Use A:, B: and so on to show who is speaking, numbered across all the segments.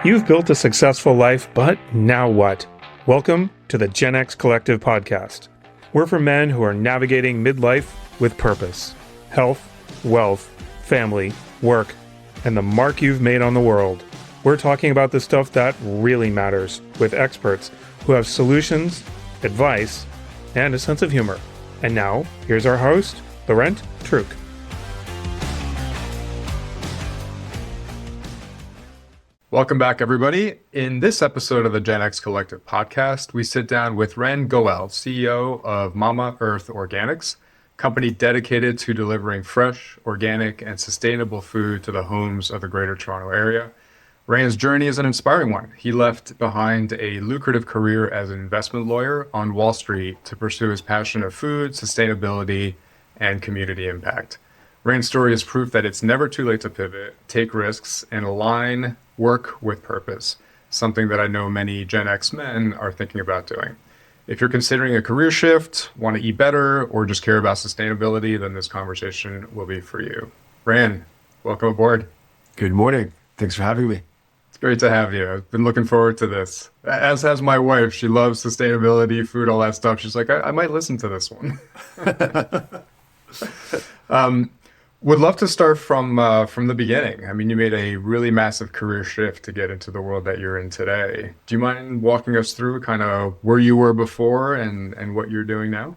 A: You've built a successful life, but now what? Welcome to the Gen X Collective podcast. We're for men who are navigating midlife with purpose, health, wealth, family, work, and the mark you've made on the world. We're talking about the stuff that really matters with experts who have solutions, advice, and a sense of humor. And now, here's our host, Laurent Truc.
B: Welcome back, everybody. In this episode of the Gen X Collective podcast, we sit down with Ran Goel, CEO of Mama Earth Organics, company dedicated to delivering fresh, organic, and sustainable food to the homes of the Greater Toronto Area. Ran's journey is an inspiring one. He left behind a lucrative career as an investment lawyer on Wall Street to pursue his passion of food, sustainability, and community impact. Ran's story is proof that it's never too late to pivot, take risks, and align work with purpose, something that I know many Gen X men are thinking about doing. If you're considering a career shift, want to eat better, or just care about sustainability, then this conversation will be for you. Ran, welcome aboard.
C: Good morning. Thanks for having me.
B: It's great to have you. I've been looking forward to this, as has my wife. She loves sustainability, food, all that stuff. She's like, I might listen to this one. Would love to start from the beginning. I mean, you made a really massive career shift to get into the world that you're in today. Do you mind walking us through kind of where you were before and what you're doing now?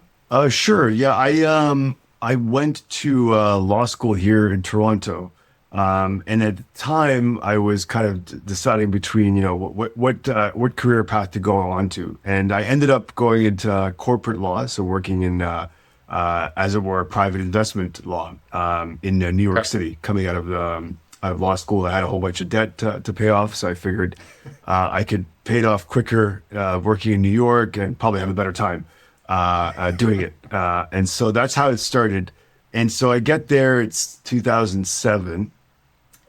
C: Sure. Yeah, I went to law school here in Toronto, and at the time I was kind of deciding between what career path to go on to, and I ended up going into corporate law, so working in as it were, private investment law in New York City. Coming out of law school, I had a whole bunch of debt to pay off, so I figured I could pay it off quicker working in New York and probably have a better time doing it. And so that's how it started. And so I get there, it's 2007,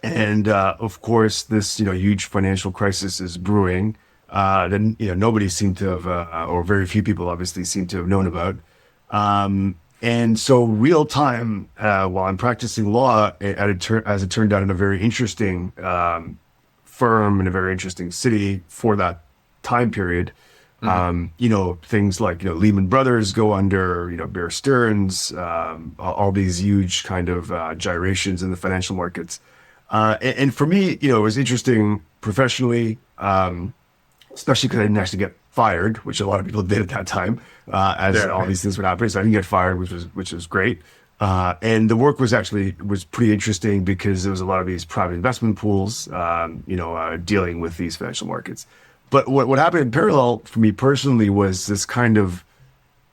C: and of course this huge financial crisis is brewing. Then nobody seemed to have, or very few people obviously seem to have known about. And so real time, while I'm practicing law, as it turned out, in a very interesting firm in a very interesting city for that time period, things like Lehman Brothers go under, Bear Stearns, all these huge kind of gyrations in the financial markets. And for me, it was interesting professionally, especially because I didn't actually get fired, which a lot of people did at that time, all these things would happen. So I didn't get fired, which was great. And the work was pretty interesting because there was a lot of these private investment pools, dealing with these financial markets. But what happened in parallel for me personally was this kind of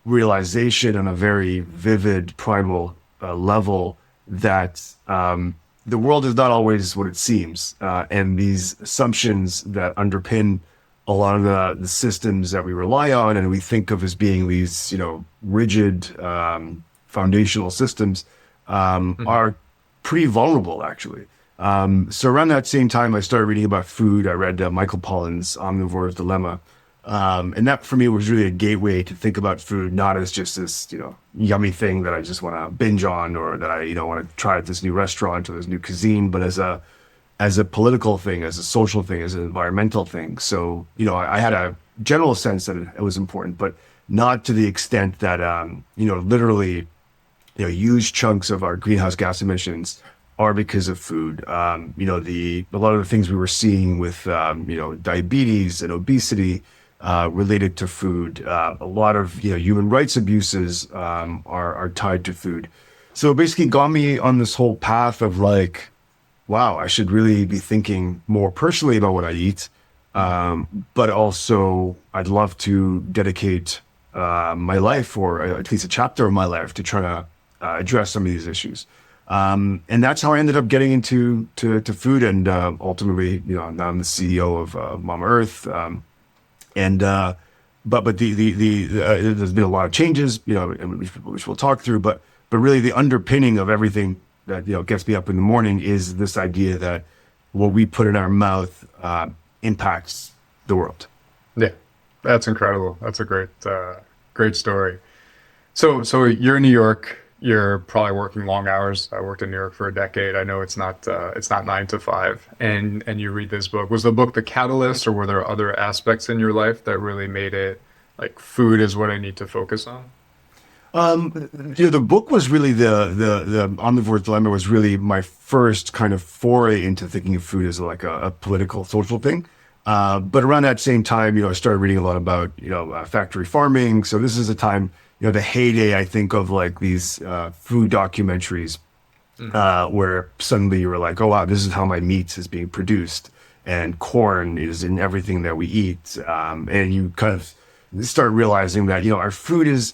C: realization on a very vivid, primal level that the world is not always what it seems. And these assumptions that underpin a lot of the systems that we rely on and we think of as being these, rigid foundational systems are pretty vulnerable, actually. So around that same time, I started reading about food. I read Michael Pollan's Omnivore's Dilemma. And that for me was really a gateway to think about food, not as just this, yummy thing that I just want to binge on or that I, want to try at this new restaurant or this new cuisine, but as a political thing, as a social thing, as an environmental thing. So, I had a general sense that it was important, but not to the extent that, literally, huge chunks of our greenhouse gas emissions are because of food. A lot of the things we were seeing with, diabetes and obesity related to food, a lot of, human rights abuses are tied to food. So it basically got me on this whole path of like, wow, I should really be thinking more personally about what I eat. But also I'd love to dedicate my life, or at least a chapter of my life, to try to address some of these issues. And that's how I ended up getting into food. And ultimately, now I'm the CEO of Mama Earth. But there's been a lot of changes, which we'll talk through. But really the underpinning of everything that gets me up in the morning is this idea that what we put in our mouth impacts the world.
B: Yeah, that's incredible. That's a great story. So you're in New York. You're probably working long hours. I worked in New York for a decade. I know it's not 9 to 5. And you read this book. Was the book the catalyst, or were there other aspects in your life that really made it like food is what I need to focus on?
C: The book was really the Omnivore's Dilemma was really my first kind of foray into thinking of food as like a political, social thing. But around that same time, I started reading a lot about, factory farming. So this is a time, the heyday, I think, of like these food documentaries where suddenly you were like, oh, wow, this is how my meat is being produced. And corn is in everything that we eat. And you kind of start realizing that, our food is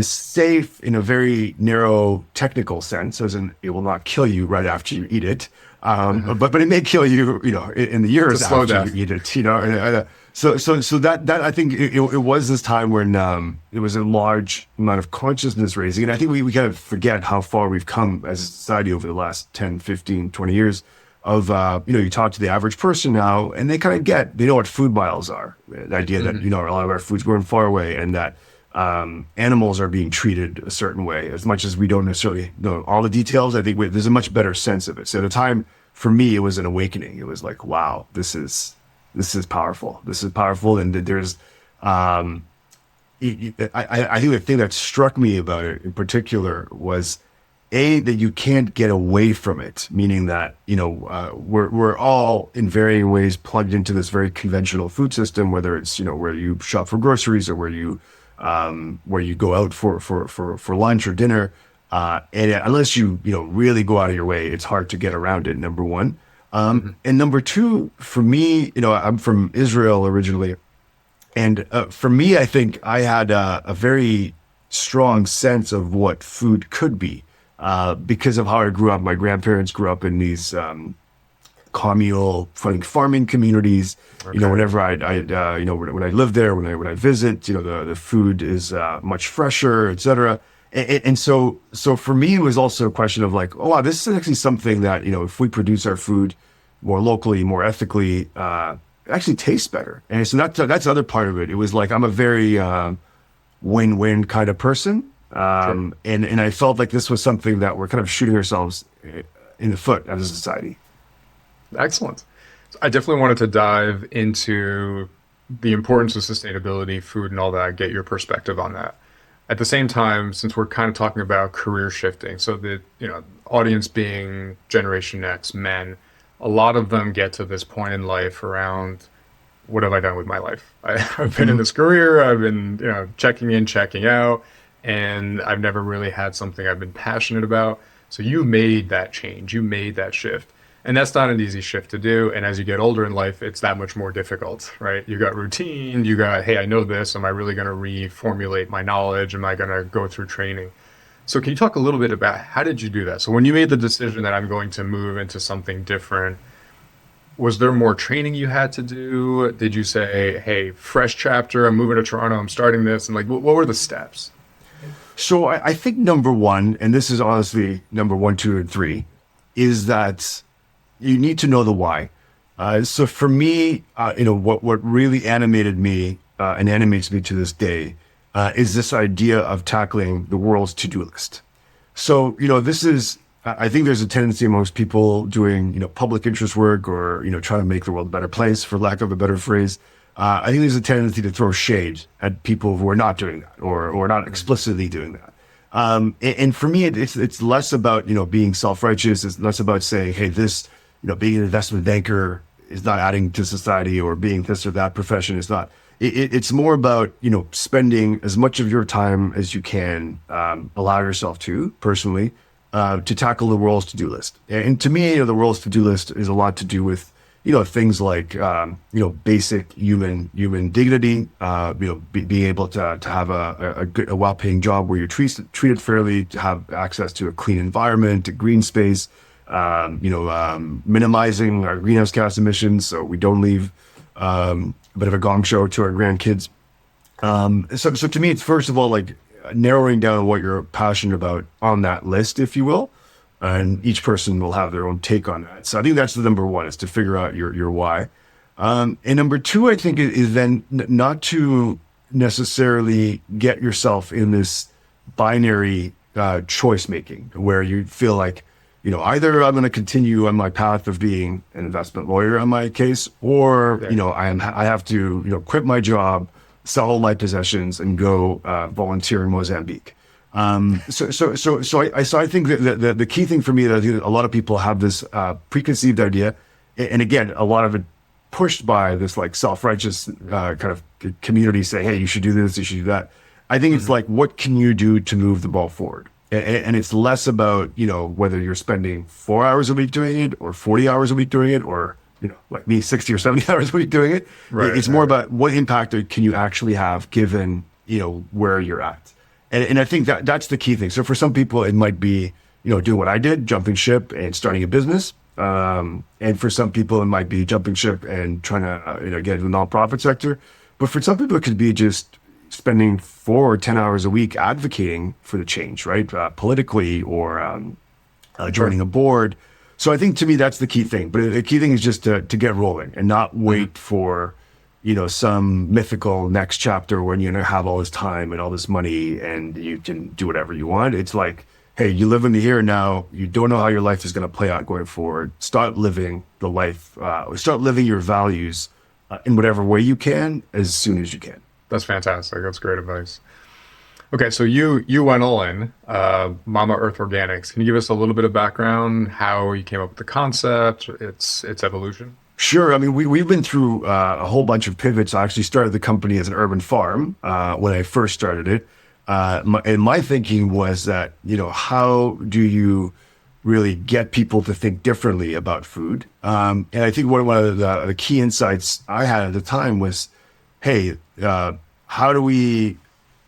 C: safe in a very narrow technical sense, as in it will not kill you right after you eat it. But it may kill you, in the years after you eat it, So that I think it was this time when it was a large amount of consciousness raising. And I think we kind of forget how far we've come as a society over the last 10, 15, 20 years of, you talk to the average person now and they know what food miles are. The idea that, a lot of our food's going far away and that animals are being treated a certain way. As much as we don't necessarily know all the details, I think there's a much better sense of it. So at the time, for me, it was an awakening. It was like, wow, this is powerful. This is powerful. And there's, I think the thing that struck me about it in particular was that you can't get away from it, meaning that, we're all in varying ways plugged into this very conventional food system, whether it's, where you shop for groceries or where you go out for lunch or dinner. And unless you really go out of your way, it's hard to get around it, number one. And number two, for me, I'm from Israel originally. And for me, I think I had a very strong sense of what food could be because of how I grew up. My grandparents grew up in these communal farming communities. Okay. Whenever when I live there, when I visit, the food is much fresher, etc. And so for me, it was also a question of like, oh wow, this is actually something that if we produce our food more locally, more ethically, it actually tastes better. And so that's the other part of it. It was like I'm a very win-win kind of person, sure. and I felt like this was something that we're kind of shooting ourselves in the foot as a society.
B: Excellent. I definitely wanted to dive into the importance of sustainability, food, and all that, get your perspective on that. At the same time, since we're kind of talking about career shifting, so the audience being Generation X, men, a lot of them get to this point in life around, what have I done with my life? I've been in this career, I've been checking in, checking out, and I've never really had something I've been passionate about. So you made that change, you made that shift. And that's not an easy shift to do. And as you get older in life, it's that much more difficult, right? You got routine, you got, hey, I know this. Am I really going to reformulate my knowledge? Am I going to go through training? So can you talk a little bit about how did you do that? So when you made the decision that I'm going to move into something different, was there more training you had to do? Did you say, hey, fresh chapter, I'm moving to Toronto, I'm starting this? And like, what were the steps?
C: So I think number one, and this is honestly number 1, 2, and 3, is that you need to know the why. So for me, what really animated me and animates me to this day is this idea of tackling the world's to-do list. So, this is, I think there's a tendency amongst people doing, public interest work or, trying to make the world a better place, for lack of a better phrase. I think there's a tendency to throw shade at people who are not doing that or not explicitly doing that. And for me, it's less about, being self-righteous. It's less about saying, hey, this, being an investment banker is not adding to society, or being this or that profession is not. It's more about, spending as much of your time as you can, allow yourself to, personally, to tackle the world's to-do list. And to me, the world's to-do list is a lot to do with, things like, basic human dignity, being able to have a well-paying job where you're treated fairly, to have access to a clean environment, a green space, minimizing our greenhouse gas emissions so we don't leave a bit of a gong show to our grandkids. So to me, it's first of all like narrowing down what you're passionate about on that list, if you will, and each person will have their own take on that. So I think that's the number one, is to figure out your why. And number two, I think, is then not to necessarily get yourself in this binary choice making, where you feel like, either I'm going to continue on my path of being an investment lawyer in my case, or, I have to, quit my job, sell all my possessions and go volunteer in Mozambique. So I think that the key thing for me, that I think a lot of people have this preconceived idea, and again, a lot of it pushed by this like self-righteous kind of community saying, hey, you should do this, you should do that. I think it's like, what can you do to move the ball forward? And it's less about, whether you're spending 4 hours a week doing it or 40 hours a week doing it, or, like me, 60 or 70 hours a week doing it.
B: Right,
C: it's more about what impact can you actually have given, where you're at. And I think that's the key thing. So for some people, it might be, doing what I did, jumping ship and starting a business. And for some people, it might be jumping ship and trying to, get into the nonprofit sector. But for some people, it could be just spending 4 or 10 hours a week advocating for the change, right? Politically, or joining a board. So I think, to me, that's the key thing. But the key thing is just to get rolling and not wait for, some mythical next chapter when you're going to have all this time and all this money and you can do whatever you want. It's like, hey, you live in the here and now. You don't know how your life is going to play out going forward. Start living the life, start living your values in whatever way you can as soon as you can.
B: That's fantastic. That's great advice. Okay, so you went all in, Mama Earth Organics. Can you give us a little bit of background, how you came up with the concept, its evolution?
C: Sure. I mean, we've been through a whole bunch of pivots. I actually started the company as an urban farm when I first started it. And my thinking was that, how do you really get people to think differently about food? And I think one of the key insights I had at the time was, hey, how do we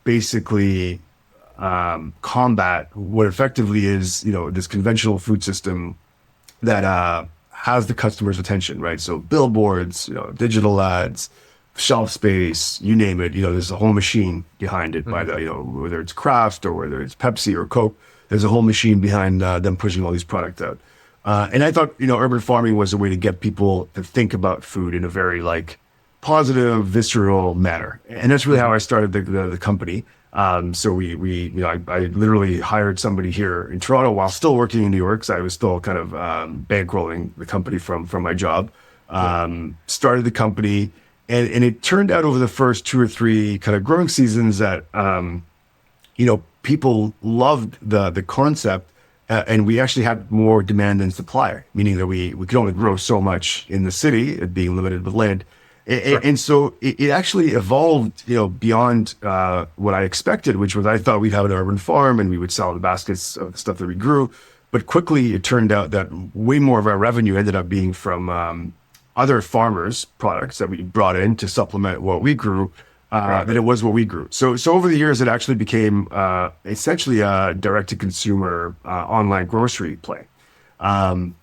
C: basically combat what effectively is, this conventional food system that has the customer's attention, right? So billboards, digital ads, shelf space, you name it, there's a whole machine behind it by the, whether it's Kraft or whether it's Pepsi or Coke, there's a whole machine behind them pushing all these products out. And I thought, urban farming was a way to get people to think about food in a very positive, visceral manner. And that's really how I started the company. So I literally hired somebody here in Toronto while still working in New York. So I was still kind of bankrolling the company from my job. Started the company, and it turned out over the first 2 or 3 kind of growing seasons that people loved the concept, and we actually had more demand than supply, meaning that we could only grow so much in the city, it being limited with land. And so it actually evolved, beyond what I expected, which was I thought we'd have an urban farm and we would sell the baskets of the stuff that we grew. But quickly, it turned out that way more of our revenue ended up being from other farmers' products that we brought in to supplement what we grew than it was what we grew. So over the years, it actually became essentially a direct-to-consumer online grocery play. From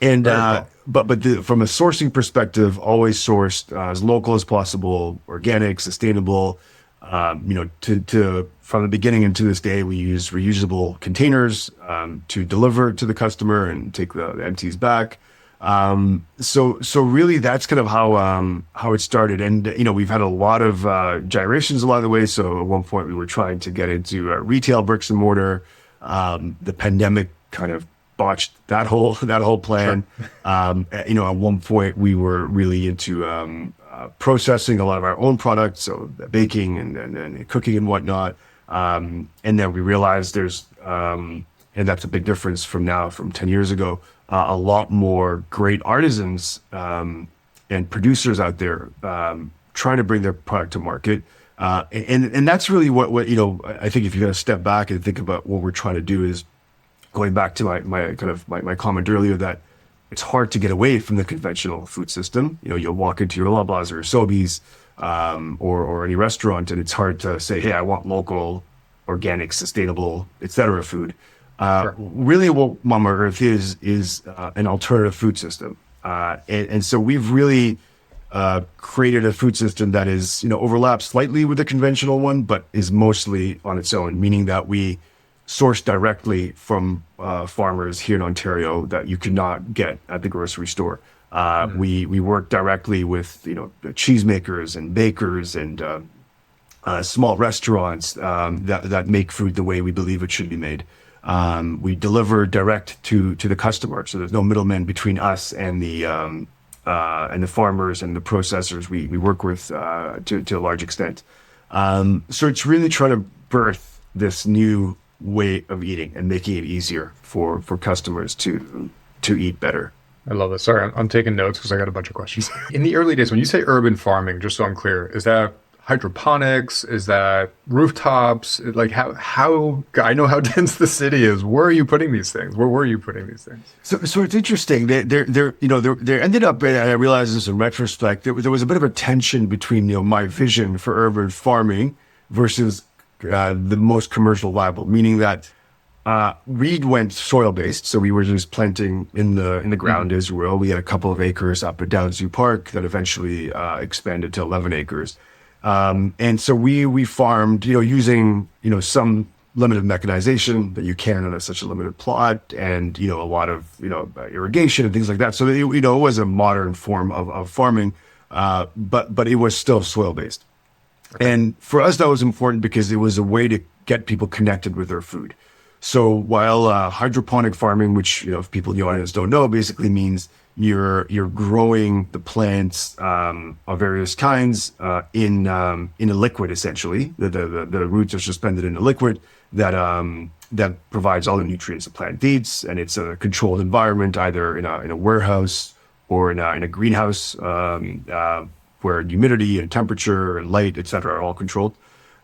C: a sourcing perspective, always sourced as local as possible, organic, sustainable. From the beginning and to this day, we use reusable containers to deliver to the customer and take the empties back. So really, that's kind of how it started. And we've had a lot of gyrations along the way. So at one point, we were trying to get into retail bricks and mortar. The pandemic kind of botched that whole plan. Sure. At one point we were really into processing a lot of our own products, so baking and cooking and whatnot. And then we realized there's, and that's a big difference from 10 years ago, a lot more great artisans and producers out there trying to bring their product to market. And that's really what I think if you're going to step back and think about what we're trying to do is, going back to my comment earlier, that it's hard to get away from the conventional food system. You'll walk into your Loblaws or Sobeys or any restaurant, and it's hard to say, hey, I want local, organic, sustainable, etc. food. Sure. Really what Mama Earth is an alternative food system. And so we've really created a food system that is, overlaps slightly with the conventional one, but is mostly on its own, meaning that we sourced directly from farmers here in Ontario that you could not get at the grocery store. We work directly with cheesemakers and bakers and small restaurants that make food the way we believe it should be made. We deliver direct to the customer, so there's no middleman between us and the farmers and the processors we work with to a large extent. So it's really trying to birth this new way of eating and making it easier for customers to eat better.
B: I love this. Sorry, I'm taking notes because I got a bunch of questions. In the early days, when you say urban farming, just so I'm clear, is that hydroponics? Is that rooftops? Like how I know how dense the city is. Where are you putting these things? Where were you putting these things?
C: So it's interesting. There ended up, and I realized this in retrospect, there was a bit of a tension between my vision for urban farming versus the most commercial viable, meaning that we went soil based, so we were just planting in the ground, as well. We had a couple of acres up at Downsview Park that eventually expanded to 11 acres. And so we farmed, using, some limited mechanization that you can on such a limited plot, and, a lot of, irrigation and things like that. So, it was a modern form of farming, but it was still soil based. Okay. And for us, that was important because it was a way to get people connected with their food. So while hydroponic farming, which, if people in the audience don't know, basically means you're growing the plants of various kinds in a liquid, essentially. The roots are suspended in a liquid that provides all the nutrients the plant needs, and it's a controlled environment, either in a warehouse or in a greenhouse, where humidity and temperature and light, et cetera, are all controlled.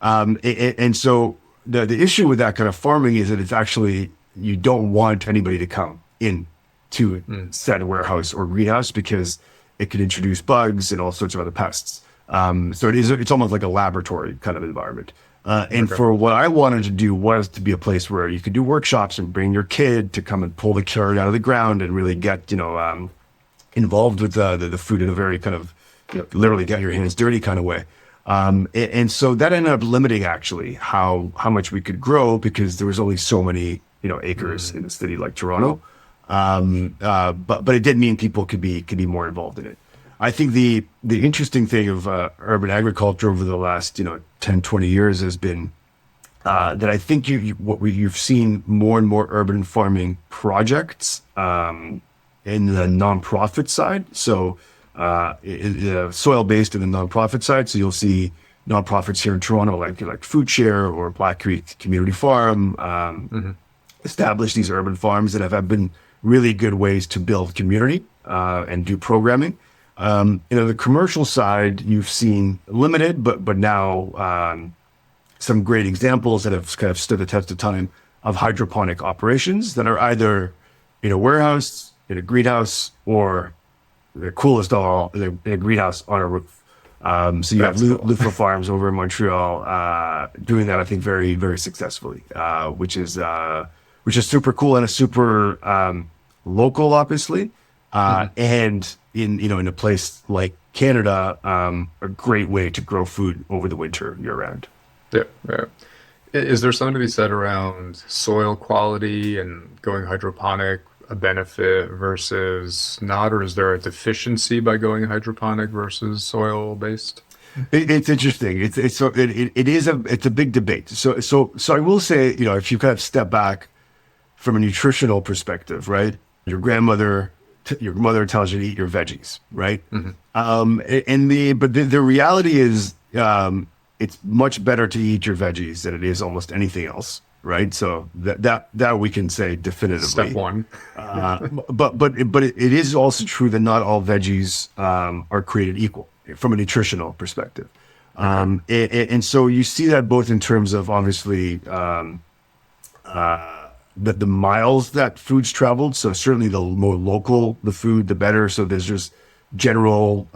C: And so the issue with that kind of farming is that it's actually, you don't want anybody to come in to said warehouse or greenhouse because it could introduce bugs and all sorts of other pests. So it's almost like a laboratory kind of environment. And for what I wanted to do was to be a place where you could do workshops and bring your kid to come and pull the carrot out of the ground and really get, involved with the food in a very kind of, literally get your hands dirty kind of way. And so that ended up limiting actually how much we could grow, because there was only so many, acres in a city like Toronto. But it did mean people could be more involved in it. I think the interesting thing of urban agriculture over the last 10, 20 years has been that I think you've seen more and more urban farming projects in the nonprofit side. So soil based in the nonprofit side. So you'll see nonprofits here in Toronto like Food Share or Black Creek Community Farm establish these urban farms that have been really good ways to build community and do programming. The commercial side, you've seen limited, but now some great examples that have kind of stood the test of time of hydroponic operations that are either in a warehouse, in a greenhouse, or the coolest of all, in a greenhouse on a roof. So you have Lufa Farms over in Montreal doing that, I think, very, very successfully, which is super cool and a super local, obviously, and in a place like Canada, a great way to grow food over the winter year round.
B: Yeah. Is there something to be said around soil quality and going hydroponic a benefit versus not, or is there a deficiency by going hydroponic versus soil based?
C: It's interesting. It's a big debate. So I will say, if you kind of step back from a nutritional perspective, right? Your mother tells you to eat your veggies, right? But the reality is, it's much better to eat your veggies than it is almost anything else, right? So that we can say definitively.
B: Step one.
C: But it is also true that not all veggies are created equal from a nutritional perspective. And so you see that both in terms of obviously the miles that foods traveled. So certainly the more local the food, the better. So there's just general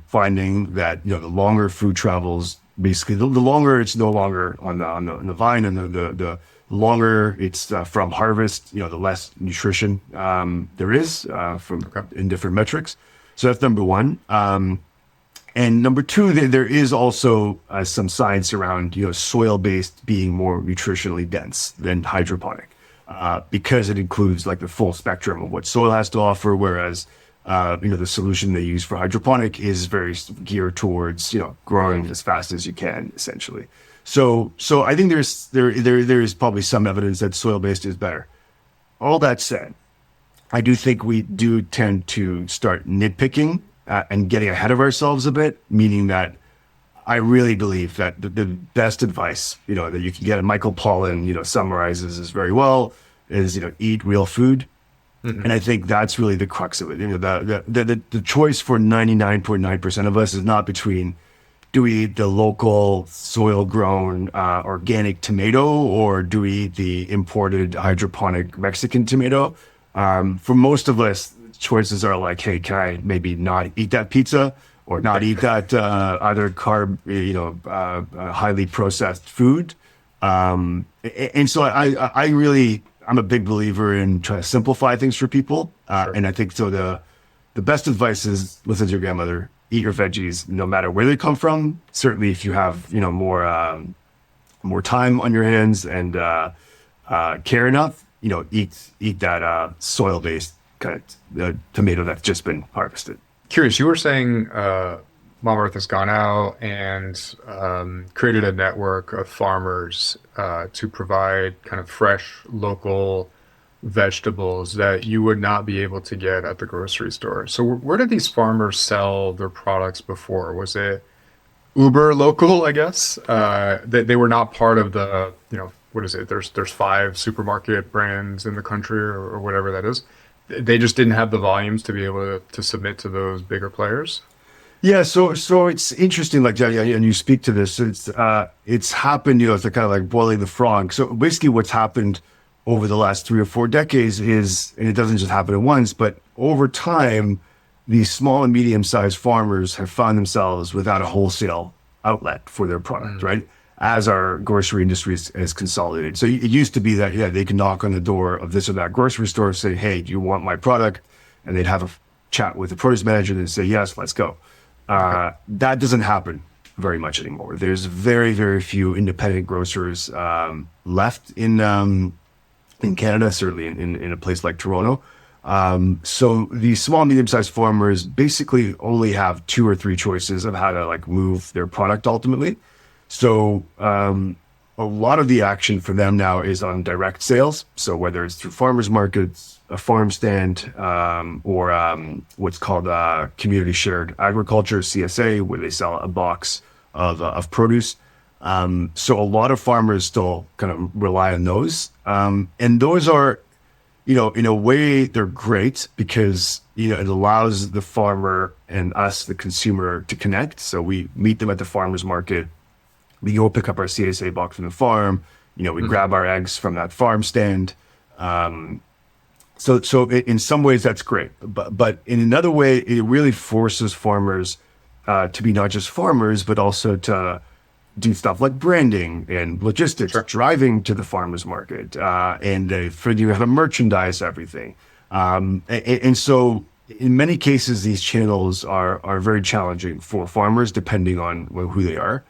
C: finding that the longer food travels, basically the longer it's no longer on the vine, and the longer it's from harvest, the less nutrition there is in different metrics. So that's number one. And number two, there is also some science around soil-based being more nutritionally dense than hydroponic, because it includes like the full spectrum of what soil has to offer, whereas The solution they use for hydroponic is very geared towards, growing as fast as you can, essentially. So I think there is probably some evidence that soil-based is better. All that said, I do think we do tend to start nitpicking and getting ahead of ourselves a bit, meaning that I really believe that the best advice, that you can get, and Michael Pollan, summarizes this very well, is, eat real food. Mm-hmm. And I think that's really the crux of it. The choice for 99.9% of us is not between, do we eat the local soil-grown organic tomato, or do we eat the imported hydroponic Mexican tomato? For most of us, choices are like, hey, can I maybe not eat that pizza, or not eat that other carb, highly processed food? And so I'm a big believer in trying to simplify things for people.
B: Sure.
C: And I think so the best advice is listen to your grandmother, eat your veggies, no matter where they come from. Certainly if you have, more time on your hands and care enough, eat that soil-based kind of tomato that's just been harvested.
B: Curious, you were saying Mama Earth has gone out and created a network of farmers to provide kind of fresh, local vegetables that you would not be able to get at the grocery store. So where did these farmers sell their products before? Was it uber local, I guess? They were not part of the, what is it? There's 5 supermarket brands in the country or whatever that is. They just didn't have the volumes to be able to submit to those bigger players.
C: Yeah, so it's interesting, like, and you speak to this. It's happened, it's kind of like boiling the frog. So basically, what's happened over the last 3 or 4 decades is, and it doesn't just happen at once, but over time, these small and medium-sized farmers have found themselves without a wholesale outlet for their product, right? As our grocery industry has consolidated. So it used to be that, they could knock on the door of this or that grocery store, say, hey, do you want my product? And they'd have a chat with the produce manager and they'd say, yes, let's go. That doesn't happen very much anymore. There's very, very few independent grocers left in Canada, certainly in a place like Toronto. So these small, medium-sized farmers basically only have 2 or 3 choices of how to move their product ultimately. So a lot of the action for them now is on direct sales. So whether it's through farmers markets, a farm stand, or what's called community shared agriculture, CSA, where they sell a box of produce. So a lot of farmers still kind of rely on those. And those are, in a way, they're great because, it allows the farmer and us, the consumer, to connect. So we meet them at the farmer's market. We go pick up our CSA box from the farm. We grab our eggs from that farm stand. So in some ways that's great, but in another way, it really forces farmers to be not just farmers, but also to do stuff like branding and logistics, driving to the farmers market, and for you how to merchandise everything. And so in many cases, these channels are very challenging for farmers, depending on who they are.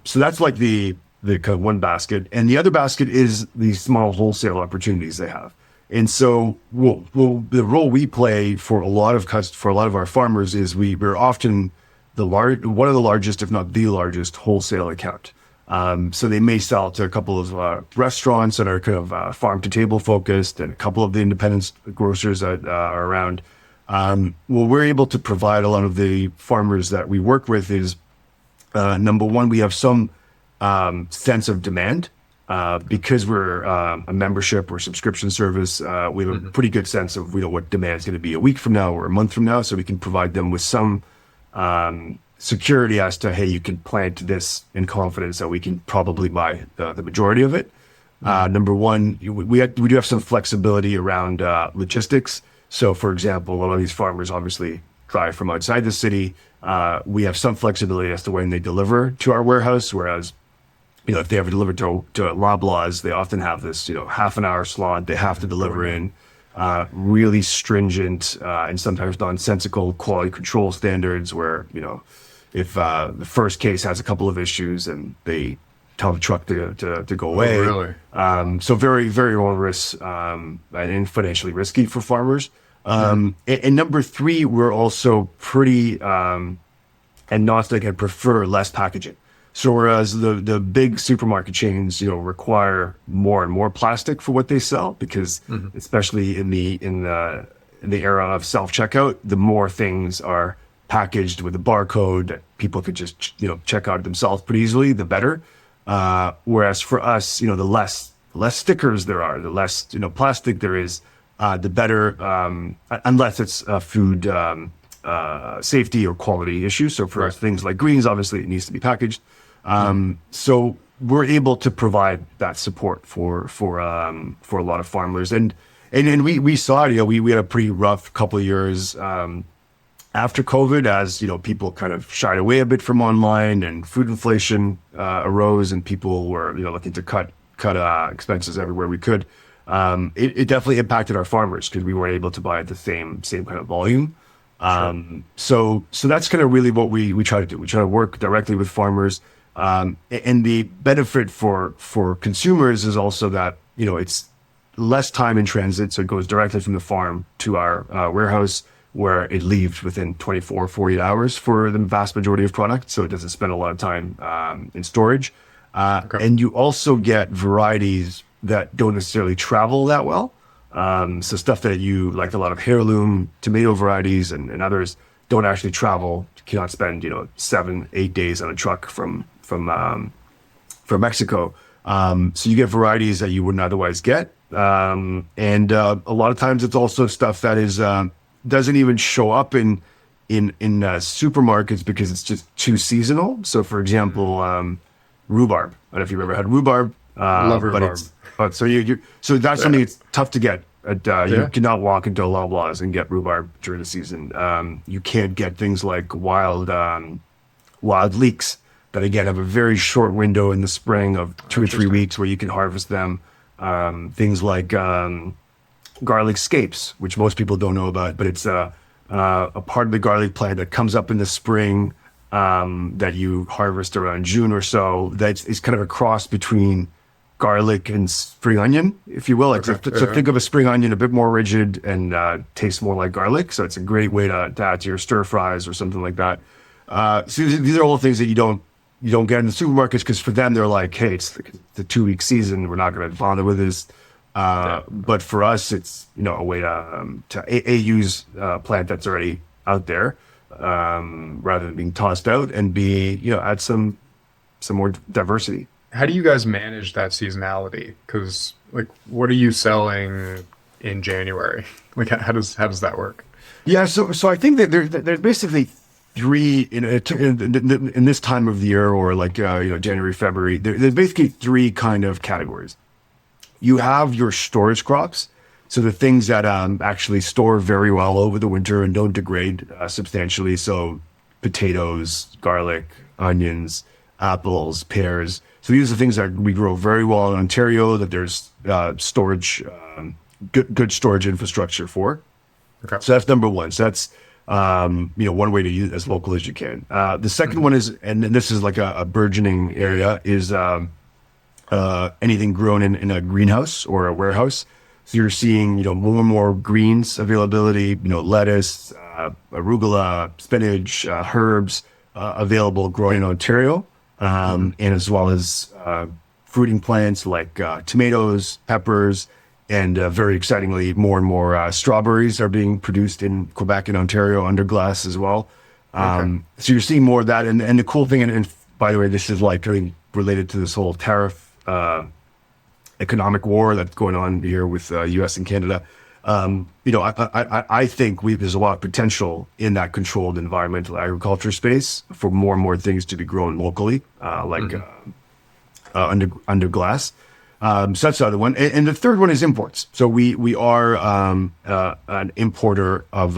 C: So that's like the kind of one basket, and the other basket is the small wholesale opportunities they have. And so, the role we play for a lot of our farmers is we're often one of the largest, if not the largest, wholesale account. So they may sell to a couple of restaurants that are kind of farm to table focused, and a couple of the independent grocers that are around. We're able to provide a lot of the farmers that we work with is. Number one, we have some sense of demand because we're a membership or subscription service. We have a pretty good sense of what demand is going to be a week from now or a month from now, so we can provide them with some security as to, hey, you can plant this in confidence that we can probably buy the majority of it. Number one, we do have some flexibility around logistics. So, for example, a lot of these farmers obviously drive from outside the city. We have some flexibility as to when they deliver to our warehouse, whereas, if they ever deliver to Loblaws, they often have this, half an hour slot they have to deliver in, really stringent and sometimes nonsensical quality control standards where, if the first case has a couple of issues and they tell the truck to go away.
B: Oh, really?
C: So very, very onerous and financially risky for farmers. And number three, we're also pretty agnostic and prefer less packaging. So whereas the big supermarket chains, require more and more plastic for what they sell, because especially in the era of self-checkout, the more things are packaged with a barcode that people could just check out themselves pretty easily, the better. Whereas for us, the less stickers there are, the less plastic there is, the better. Unless it's a food safety or quality issue. So for things like greens, obviously it needs to be packaged. So we're able to provide that support for a lot of farmers, and we saw it. We had a pretty rough couple of years after COVID, as people kind of shied away a bit from online, and food inflation arose, and people were looking to cut expenses everywhere we could. It definitely impacted our farmers because we weren't able to buy at the same kind of volume. So that's kind of really what we try to do. We try to work directly with farmers. And the benefit for consumers is also that, it's less time in transit. So it goes directly from the farm to our warehouse, where it leaves within 24, 48 hours for the vast majority of products. So it doesn't spend a lot of time in storage. And you also get varieties that don't necessarily travel that well. So stuff that you like, a lot of heirloom tomato varieties and others don't actually travel. You cannot spend 7-8 days on a truck from Mexico. So you get varieties that you wouldn't otherwise get. And a lot of times it's also stuff that is doesn't even show up in supermarkets because it's just too seasonal. So for example, rhubarb. I don't know if you've ever had rhubarb.
B: Love rhubarb.
C: So that's something that's tough to get. You cannot walk into Loblaws and get rhubarb during the season. You can't get things like wild leeks that, again, have a very short window in the spring of 2 or 3 weeks where you can harvest them. Things like garlic scapes, which most people don't know about, but it's a part of the garlic plant that comes up in the spring that you harvest around June or so. It's kind of a cross between garlic and spring onion, if you will. So think of a spring onion, a bit more rigid and tastes more like garlic. So it's a great way to add to your stir fries or something like that. So these are all things that you don't get in the supermarkets, because for them they're like, hey, it's the 2-week season, we're not going to bother with this. But for us, it's a way to use a plant that's already out there, rather than being tossed out, and add some more diversity.
B: How do you guys manage that seasonality? Because what are you selling in January? How does that work?
C: Yeah, so I think that there's basically three in this time of the year, or January, February. There's basically three kind of categories. You have your storage crops, so the things that actually store very well over the winter and don't degrade substantially. So potatoes, garlic, onions, apples, pears. So these are things that we grow very well in Ontario, that there's storage, good storage infrastructure for. Okay. So that's number one. So that's one way to use it as local as you can. The second one is, and this is like a burgeoning area, is anything grown in a greenhouse or a warehouse. So you're seeing more and more greens availability, lettuce, arugula, spinach, herbs available growing in Ontario. And as well as fruiting plants like tomatoes, peppers, and very excitingly, more and more strawberries are being produced in Quebec and Ontario under glass as well. So you're seeing more of that. And the cool thing, and by the way, this is related to this whole tariff economic war that's going on here with U.S. and Canada. I think there's a lot of potential in that controlled environmental agriculture space for more and more things to be grown locally, under glass. So that's the other one. And the third one is imports. So we are an importer of,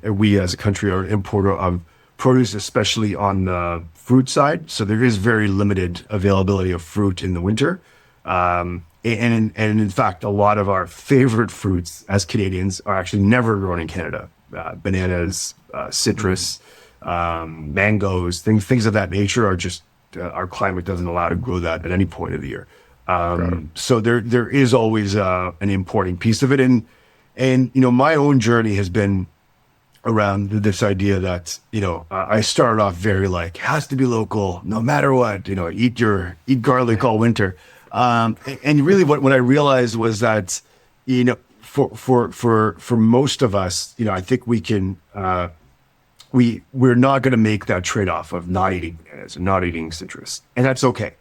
C: we as a country are an importer of produce, especially on the fruit side. So there is very limited availability of fruit in the winter. And in fact, a lot of our favorite fruits as Canadians are actually never grown in Canada. Bananas, citrus, mangoes, things of that nature are just, our climate doesn't allow to grow that at any point of the year. So there is always an importing piece of it. And And, my own journey has been around this idea that, I started off very like, has to be local, no matter what, eat garlic all winter. And really what I realized was that, for most of us, I think we can, we're not going to make that trade-off of not eating bananas and not eating citrus, and that's okay.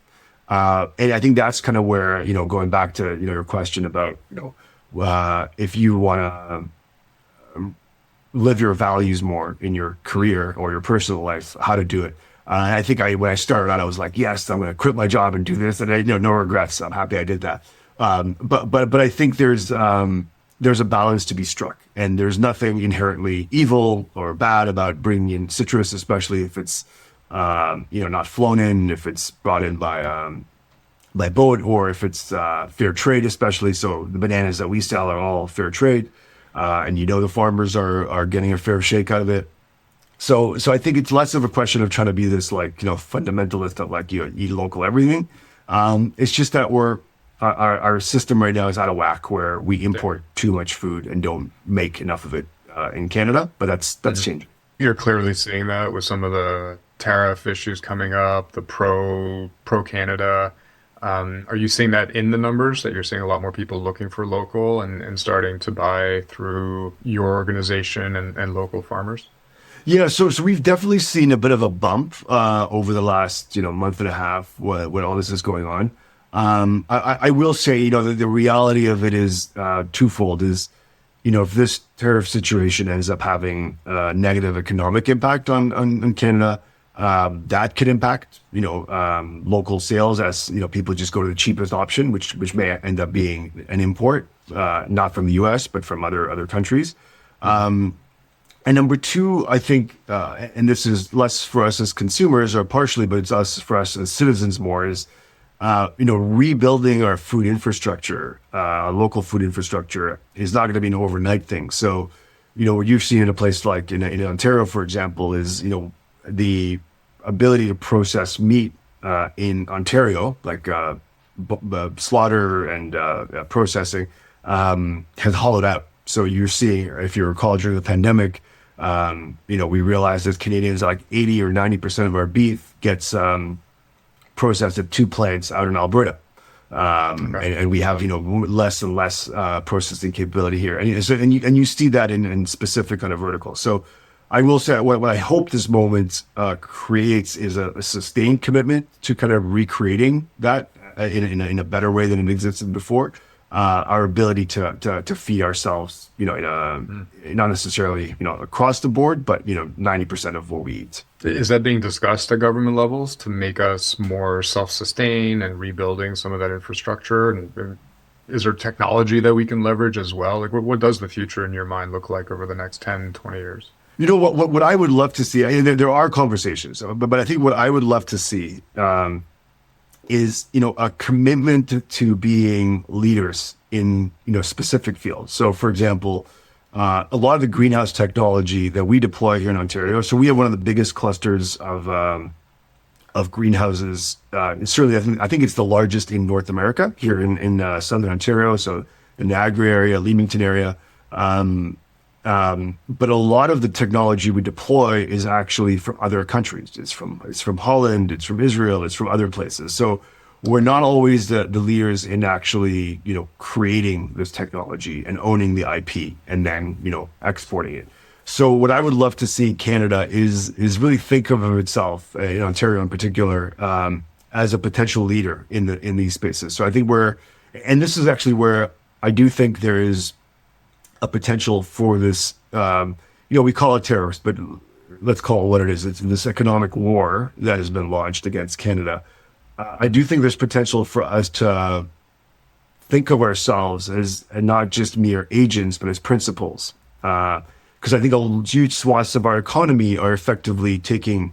C: And I think that's kind of where, going back to, your question about, if you want to live your values more in your career or your personal life, how to do it. And I think when I started out, I was like, yes, I'm going to quit my job and do this. And I, no regrets. I'm happy I did that. But I think there's a balance to be struck, and there's nothing inherently evil or bad about bringing in citrus, especially if it's, not flown in, if it's brought in by boat, or if it's fair trade, especially. So the bananas that we sell are all fair trade. And the farmers are getting a fair shake out of it. So I think it's less of a question of trying to be this fundamentalist of like, eat local everything. It's just that our system right now is out of whack, where we import too much food and don't make enough of it in Canada. But that's changing.
B: You're clearly seeing that with some of the tariff issues coming up, the pro Canada. Are you seeing that in the numbers, that you're seeing a lot more people looking for local and starting to buy through your organization and local farmers?
C: Yeah, so we've definitely seen a bit of a bump over the last month and a half when all this is going on. I will say the reality of it is twofold. Is if this tariff situation ends up having a negative economic impact on Canada, that could impact local sales, as people just go to the cheapest option, which may end up being an import, not from the U.S. but from other countries. And number two, I think, and this is less for us as consumers, or partially, but it's for us as citizens more, is rebuilding our food infrastructure, local food infrastructure, is not going to be an overnight thing. So, what you've seen in a place like in Ontario, for example, is the ability to process meat in Ontario, like slaughter and processing, has hollowed out. So you're seeing, if you recall, during the pandemic, we realized as Canadians, like 80 or 90% of our beef gets processed at two plants out in Alberta. And we have, less and less processing capability here. And you see that in specific kind of verticals. So I will say what I hope this moment creates is a sustained commitment to kind of recreating that in a better way than it existed before. Our ability to feed ourselves, not necessarily, across the board, but, 90% of what we eat.
B: Is that being discussed at government levels to make us more self-sustained and rebuilding some of that infrastructure? And is there technology that we can leverage as well? Like, what does the future in your mind look like over the next 10, 20 years?
C: What I would love to see, there are conversations, but I think what I would love to see is, a commitment to being leaders in, specific fields. So, for example, a lot of the greenhouse technology that we deploy here in Ontario. So we have one of the biggest clusters of greenhouses. Certainly, I think it's the largest in North America here in Southern Ontario. So the Niagara area, Leamington area. But a lot of the technology we deploy is actually from other countries. It's from Holland, it's from Israel, it's from other places. So we're not always the leaders in actually, creating this technology and owning the IP and then, exporting it. So what I would love to see Canada is really think of itself, in Ontario in particular, as a potential leader in these spaces. So I think and this is actually where I do think there is a potential for this, we call it terrorist, but let's call it what it is. It's this economic war that has been launched against Canada. I do think there's potential for us to think of ourselves as not just mere agents, but as principals. Because I think huge swaths of our economy are effectively taking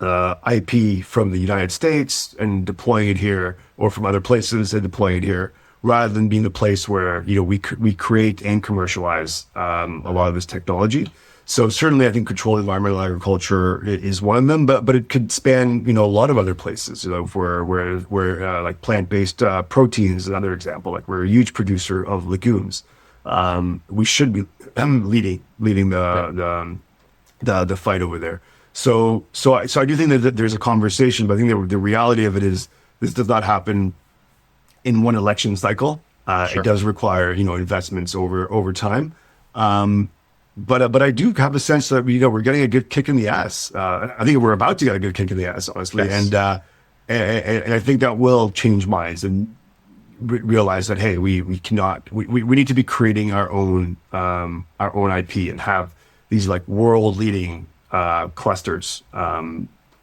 C: IP from the United States and deploying it here, or from other places and deploying it here, rather than being the place where we create and commercialize a lot of this technology. So certainly, I think controlled environmental agriculture is one of them, but it could span a lot of other places. Where like plant-based protein is another example. Like we're a huge producer of legumes, we should be leading the fight over there. So I do think that there's a conversation, but I think the reality of it is this does not happen in one election cycle. It does require, investments over time. But I do have a sense that we're getting a good kick in the ass. I think we're about to get a good kick in the ass, honestly,
B: Yes.
C: And I think that will change minds and realize that, hey, we need to be creating our own IP and have these like world leading clusters,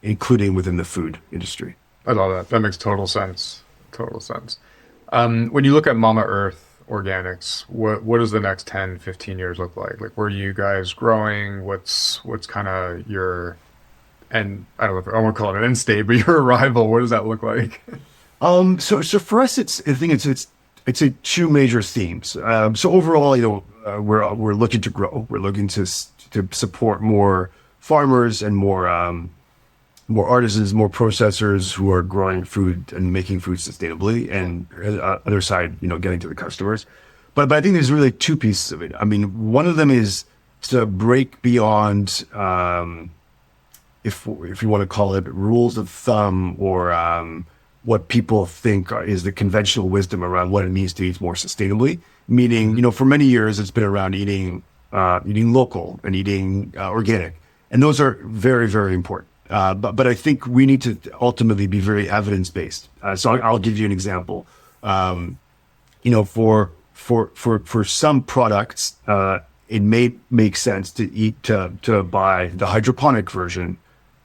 C: including within the food industry.
B: I love that. That makes total sense. Total sense. When you look at Mama Earth Organics, what does the next 10, 15 years look like? Like, where are you guys growing? What's kind of your, and I don't know if I won't call it an end state, but your arrival, what does that look like?
C: So for us, I think it's a two major themes. So overall, we're looking to grow. We're looking to support more farmers and more artisans, more processors who are growing food and making food sustainably, and other side, getting to the customers. But I think there's really two pieces of it. I mean, one of them is to break beyond, if you want to call it rules of thumb or what people think is the conventional wisdom around what it means to eat more sustainably. Meaning, for many years it's been around eating local and eating organic, and those are very, very important. But I think we need to ultimately be very evidence based. So I'll give you an example. For some products, it may make sense to buy the hydroponic version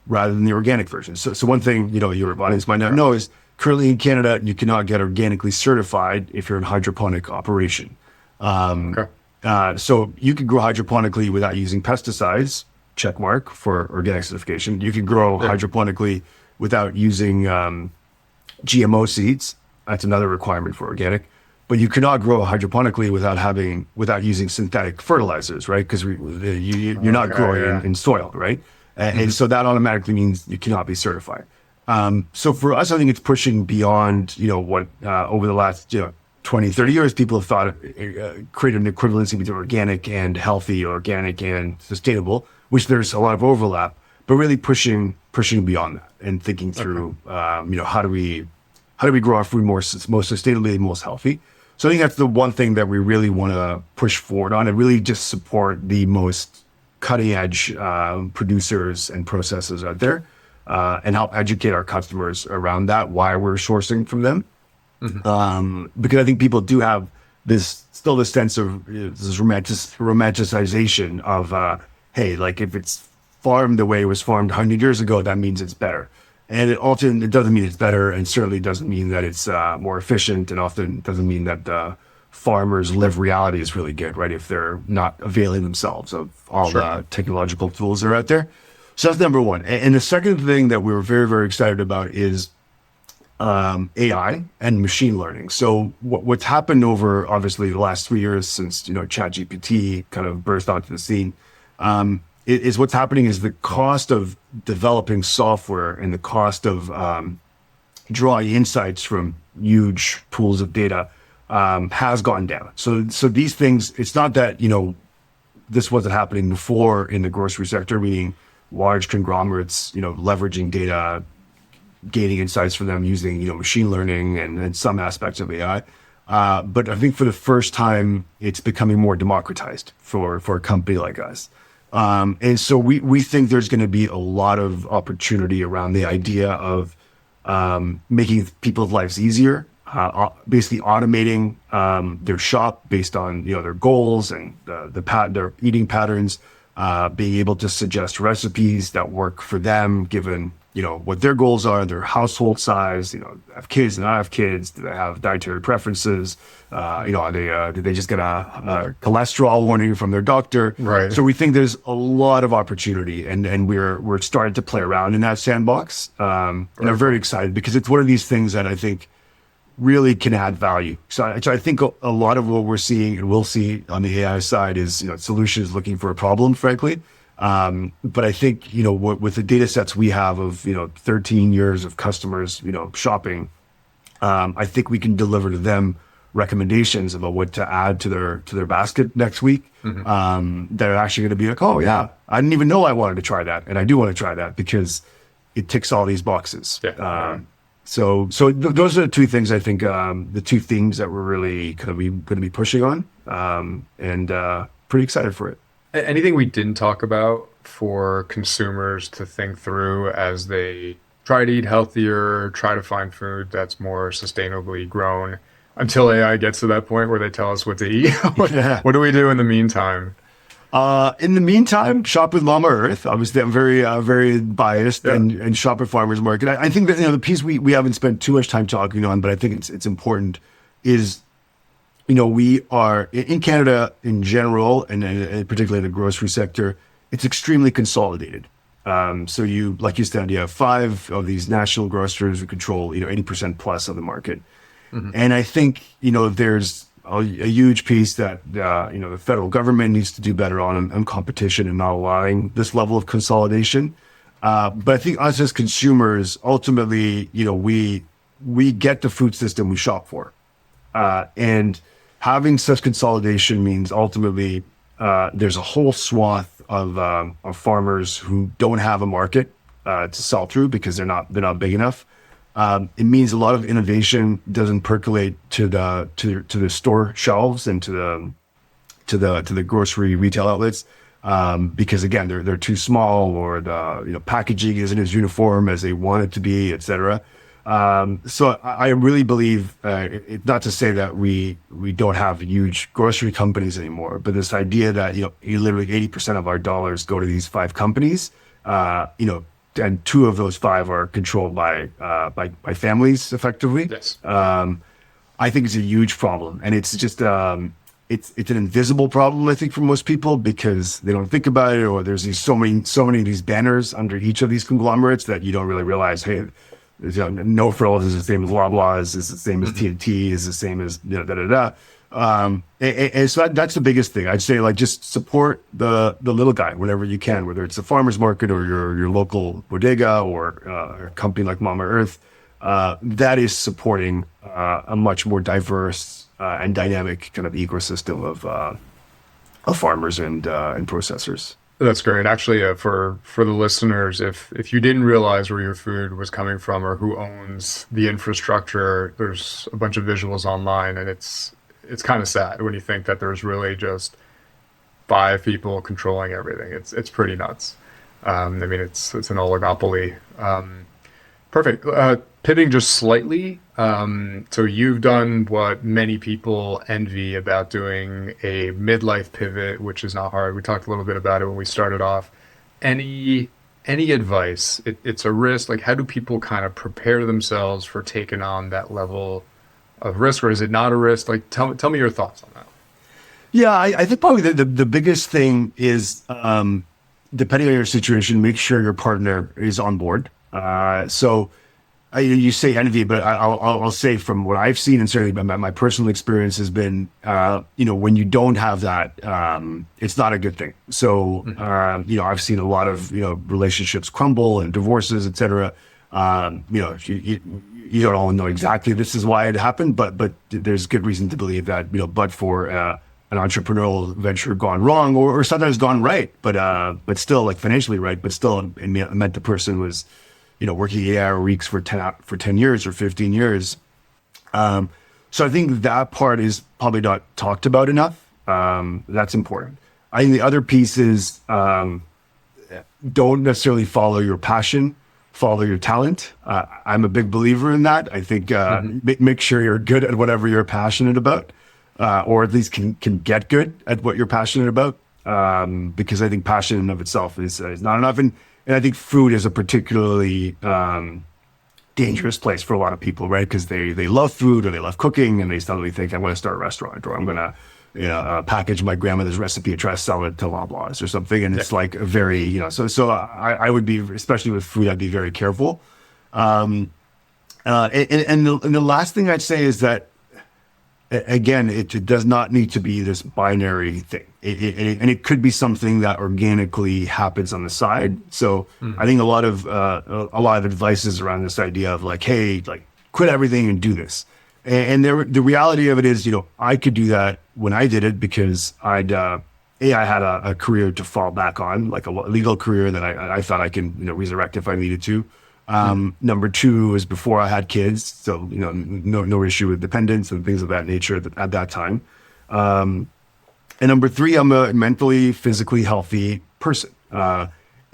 C: rather than the organic version. So one thing your audience might not know is currently in Canada you cannot get organically certified if you're in hydroponic operation. So you can grow hydroponically without using pesticides. Check mark for organic certification. You can grow hydroponically without using GMO seeds. That's another requirement for organic. But you cannot grow hydroponically without using synthetic fertilizers, right? Because you're not growing in soil, right? And so that automatically means you cannot be certified. So for us, I think it's pushing beyond what over the last 20, 30 years, people have thought created an equivalency between organic and healthy, organic and sustainable, which there's a lot of overlap, but really pushing beyond that and thinking through, how do we grow our food most sustainably and most healthy? So I think that's the one thing that we really want to push forward on, and really just support the most cutting edge producers and processors out there, and help educate our customers around that, why we're sourcing from them. Because I think people do have this sense of this romanticization of, hey, like if it's farmed the way it was farmed 100 years ago, that means it's better. And it doesn't mean it's better, and certainly doesn't mean that it's more efficient, and often doesn't mean that the farmers' lived reality is really good, right? If they're not availing themselves of all the technological tools that are out there. So that's number one. And the second thing that we were very, very excited about is AI and machine learning. So what's happened over obviously the last 3 years since ChatGPT kind of burst onto the scene, is what's happening is the cost of developing software and the cost of drawing insights from huge pools of data has gone down. So these things, it's not that this wasn't happening before in the grocery sector, meaning large conglomerates leveraging data, gaining insights from them using machine learning and some aspects of AI. But I think for the first time, it's becoming more democratized for a company like us. And so we think there's going to be a lot of opportunity around the idea of making people's lives easier, basically automating their shop based on their goals and their eating patterns, being able to suggest recipes that work for them given what their goals are, their household size, have kids and not have kids, do they have dietary preferences, do they just get a cholesterol warning from their doctor?
B: Right.
C: So we think there's a lot of opportunity, and we're starting to play around in that sandbox, and I'm very excited because it's one of these things that I think really can add value. So I think a lot of what we're seeing and we'll see on the AI side is solutions looking for a problem, frankly. But I think, with the data sets we have of, 13 years of customers, shopping, I think we can deliver to them recommendations about what to add to their basket next week. They're actually going to be like, oh yeah, I didn't even know I wanted to try that, and I do want to try that because it ticks all these boxes. So those are the two things I think, the two themes that we're really going to be pushing on, and pretty excited for it.
B: Anything we didn't talk about for consumers to think through as they try to eat healthier, try to find food that's more sustainably grown until AI gets to that point where they tell us what to eat? What do we do in the meantime?
C: In the meantime, shop with Mama Earth. Obviously, I'm very biased, and shop at farmers market. I think that the piece we haven't spent too much time talking on, but I think it's important is, we are in Canada in general, and particularly in the grocery sector, it's extremely consolidated. So like you said, you have 5 of these national grocers who control 80% plus of the market, and I think there's a huge piece that the federal government needs to do better on competition and not allowing this level of consolidation. But I think us as consumers, ultimately, we get the food system we shop for, and having such consolidation means ultimately there's a whole swath of farmers who don't have a market to sell through because they're not big enough. It means a lot of innovation doesn't percolate to the store shelves and to the grocery retail outlets, because again they're too small, or the packaging isn't as uniform as they want it to be, etc. So I really believe, not to say that we don't have huge grocery companies anymore, but this idea that literally 80% of our dollars go to these 5 companies, and 2 of those 5 are controlled by families effectively.
B: Yes.
C: I think it's a huge problem, and it's just it's an invisible problem, I think, for most people, because they don't think about it, or there's so many of these banners under each of these conglomerates that you don't really realize, hey, No Frills is the same as Loblaw, is the same as T&T, is the same as and so that's the biggest thing. I'd say, just support the little guy whenever you can, whether it's a farmer's market or your local bodega or a company like Mama Earth. That is supporting a much more diverse and dynamic kind of ecosystem of farmers and processors.
B: That's great. Actually, for the listeners, if you didn't realize where your food was coming from or who owns the infrastructure, there's a bunch of visuals online, and it's kind of sad when you think that there's really just 5 people controlling everything. It's pretty nuts. It's an oligopoly. Perfect. Pivoting just slightly. So you've done what many people envy about doing a midlife pivot, which is not hard. We talked a little bit about it when we started off. Any advice? It's a risk. How do people kind of prepare themselves for taking on that level of risk, or is it not a risk? Tell me your thoughts on that.
C: Yeah, I think probably the biggest thing is, depending on your situation, make sure your partner is on board. So you say envy, but I'll say from what I've seen, and certainly my personal experience has been, when you don't have that, it's not a good thing. So, I've seen a lot of, relationships crumble and divorces, et cetera. You don't all know exactly this is why it happened, but there's good reason to believe that, but for an entrepreneurial venture gone wrong, or sometimes gone right, but still financially right, but still it meant the person was, working 8-hour weeks for 10 years or 15 years. So I think that part is probably not talked about enough. That's important. I think the other piece is, don't necessarily follow your passion, follow your talent. I'm a big believer in that. I think make sure you're good at whatever you're passionate about, or at least can get good at what you're passionate about, because I think passion in and of itself is not enough. And I think food is a particularly dangerous place for a lot of people, right? Because they love food, or they love cooking, and they suddenly think, I'm going to start a restaurant, or I'm going to package my grandmother's recipe and try to sell it to Loblaws or something. And it's a very, so I would be, especially with food, I'd be very careful. And the last thing I'd say is that, again, it does not need to be this binary thing. And it could be something that organically happens on the side. So I think a lot of advice is around this idea of hey, quit everything and do this. the reality of it is, I could do that when I did it because I had a career to fall back on, like a legal career that I thought I can, resurrect if I needed to. Number two was before I had kids. So, no issue with dependence and things of that nature at that time. And number three, I'm a mentally, physically healthy person.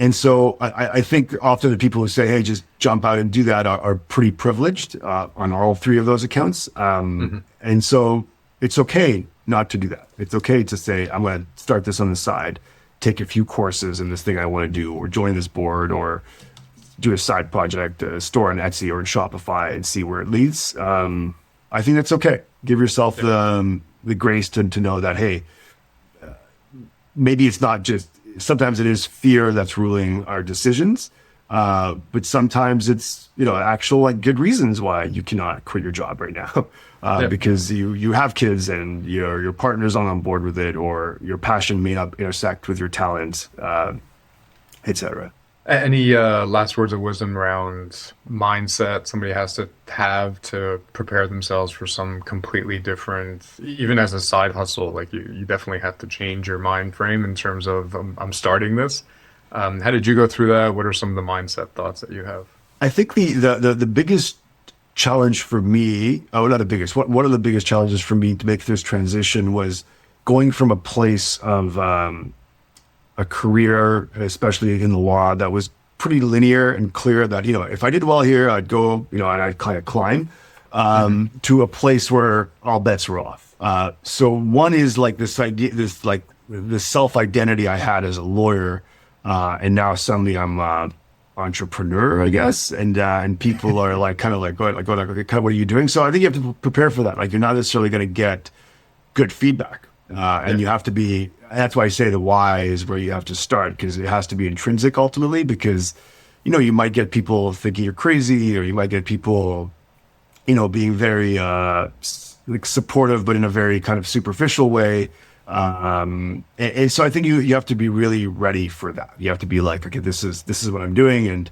C: And so I think often the people who say, hey, just jump out and do that are pretty privileged on all three of those accounts. And so it's okay not to do that. It's okay to say, I'm going to start this on the side, take a few courses in this thing I want to do, or join this board, or do a side project, a store on Etsy or in Shopify and see where it leads. I think that's okay. Give yourself the grace to know that, hey, maybe it's not just, sometimes it is fear that's ruling our decisions. But sometimes it's, actual good reasons why you cannot quit your job right now. Because you have kids and your partner's on board with it, or your passion may not intersect with your talent, etc.
B: Any last words of wisdom around mindset somebody has to have to prepare themselves for some completely different, even as a side hustle, like you definitely have to change your mind frame in terms of I'm starting this. How did you go through that? What are some of the mindset thoughts that you have?
C: I think the biggest challenge for me, not the biggest, one of the biggest challenges for me to make this transition was going from a place of a career, especially in the law, that was pretty linear and clear that, if I did well here, I'd go, and I'd kind of climb, to a place where all bets were off. So one is like this idea, this self-identity I had as a lawyer, and now suddenly I'm a entrepreneur, I guess. And people are kind of going, okay, what are you doing? So I think you have to prepare for that. Like, you're not necessarily going to get good feedback. And you have to be, that's why I say the why is where you have to start, because it has to be intrinsic ultimately, because, you might get people thinking you're crazy, or you might get people, being very supportive, but in a very kind of superficial way. And so I think you have to be really ready for that. You have to be like, okay, this is what I'm doing. And,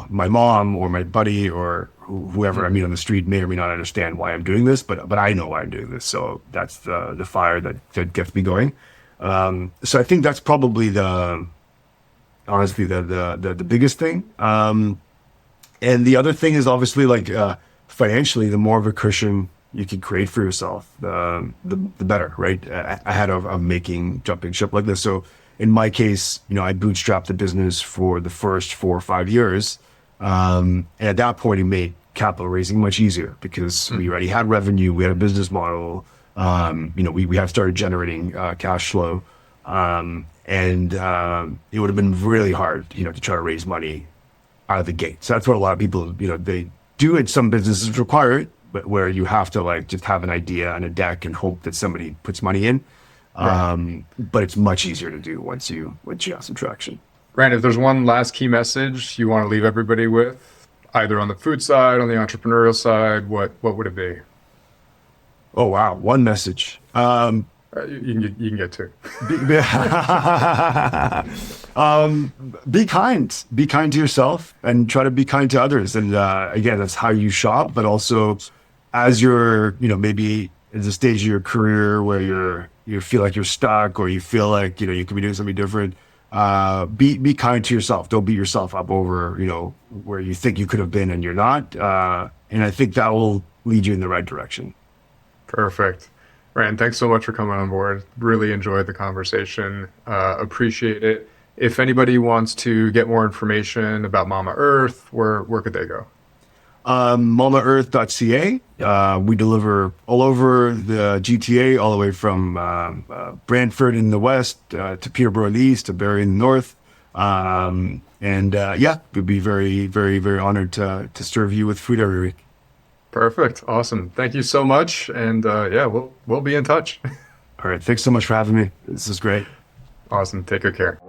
C: my mom or my buddy or whoever I meet on the street may or may not understand why I'm doing this, but I know why I'm doing this. So that's the fire that gets me going. So I think that's probably honestly the biggest thing. And the other thing is obviously financially, the more of a cushion you can create for yourself, the better, right? Ahead of making jumping ship like this. So in my case, I bootstrapped the business for the first 4 or 5 years. And at that point, it made capital raising much easier because we already had revenue, we had a business model, we have started generating cash flow. And it would have been really hard, to try to raise money out of the gate. So that's what a lot of people, they do it. Some businesses require it, but where you have to just have an idea and a deck and hope that somebody puts money in. Right. But it's much easier to do once you have some traction.
B: Ran, if there's one last key message you want to leave everybody with, either on the food side, on the entrepreneurial side, what would it be?
C: Oh, wow. One message.
B: You can get two.
C: Be kind. Be kind to yourself and try to be kind to others. And again, that's how you shop, but also as you're, maybe at the stage of your career where you feel like you're stuck, or you feel like, you could be doing something different. Be kind to yourself. Don't beat yourself up over, where you think you could have been and you're not. And I think that will lead you in the right direction.
B: Perfect. Ran, thanks so much for coming on board. Really enjoyed the conversation. Appreciate it. If anybody wants to get more information about Mama Earth, where could they go?
C: mamaearth.ca. We deliver all over the GTA, all the way from Brantford in the west to Peterborough in the east to Barrie in the north. We'd be very, very, very honored to serve you with food every week.
B: Perfect. Awesome. Thank you so much. And we'll be in touch.
C: All right. Thanks so much for having me. This is great.
B: Awesome. Take good care.